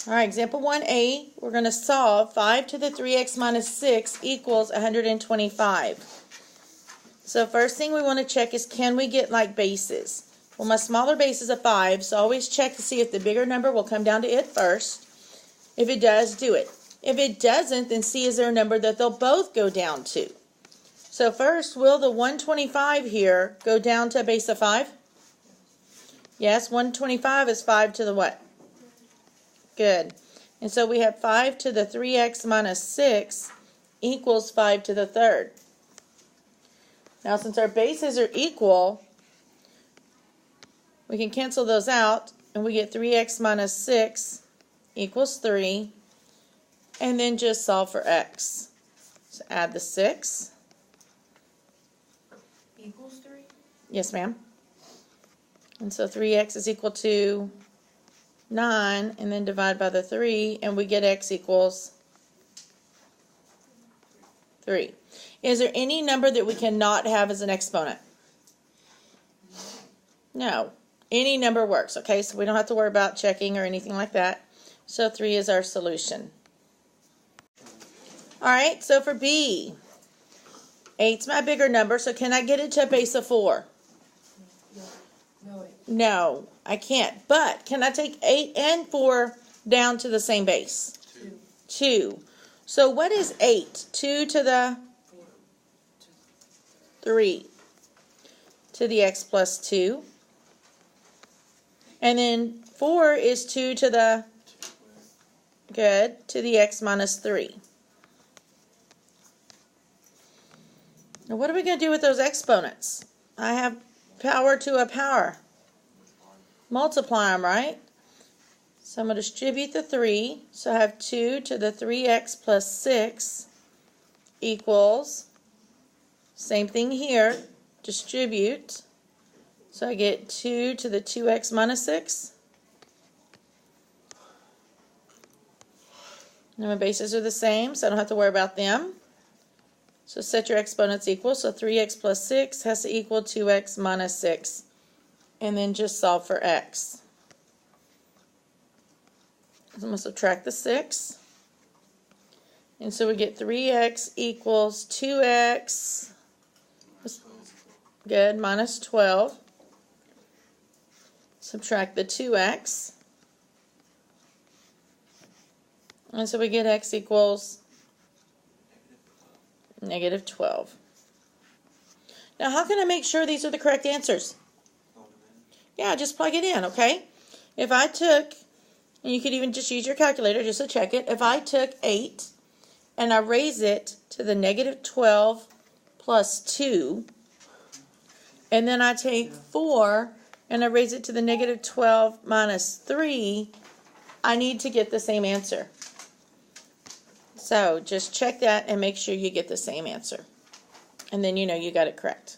All right, example 1A, we're going to solve 5 to the 3x minus 6 equals 125. So first thing we want to check is, can we get like bases? Well, my smaller base is a 5, so always check to see if the bigger number will come down to it first. If it does, do it. If it doesn't, then see is there a number that they'll both go down to. So first, will the 125 here go down to a base of 5? Yes, 125 is 5 to the what? Good. And so we have 5 to the 3x minus 6 equals 5 to the third. Now, since our bases are equal, we can cancel those out, and we get 3x minus 6 equals 3, and then just solve for x. So add the 6. Equals 3? Yes, ma'am. And so 3x is equal to 9, and then divide by the 3, and we get x equals 3. Is there any number that we cannot have as an exponent? No. Any number works, okay? So we don't have to worry about checking or anything like that. So 3 is our solution. All right, so for B, 8's my bigger number, so can I get it to a base of 4? No, I can't. But can I take 8 and 4 down to the same base? 2. So what is 8? 2 to the 3 to the x plus 2. And then 4 is 2 to the, good, to the x minus 3. Now what are we going to do with those exponents? I have power to a power. Multiply them, right? So I'm going to distribute the 3. So I have 2 to the 3x plus 6 equals, same thing here, distribute. So I get 2 to the 2x minus 6. And my bases are the same, so I don't have to worry about them. So set your exponents equal. So 3x plus 6 has to equal 2x minus 6. And then just solve for x. So I'm going to subtract the 6. And so we get 3x equals 2x, good, minus 12. Subtract the 2x. And so we get x equals negative 12. Now, how can I make sure these are the correct answers? Yeah, just plug it in, okay? If I took, and you could even just use your calculator just to check it. If I took 8 and I raise it to the negative 12 plus 2, and then I take 4 and I raise it to the negative 12 minus 3, I need to get the same answer. So just check that and make sure you get the same answer. And then you know you got it correct.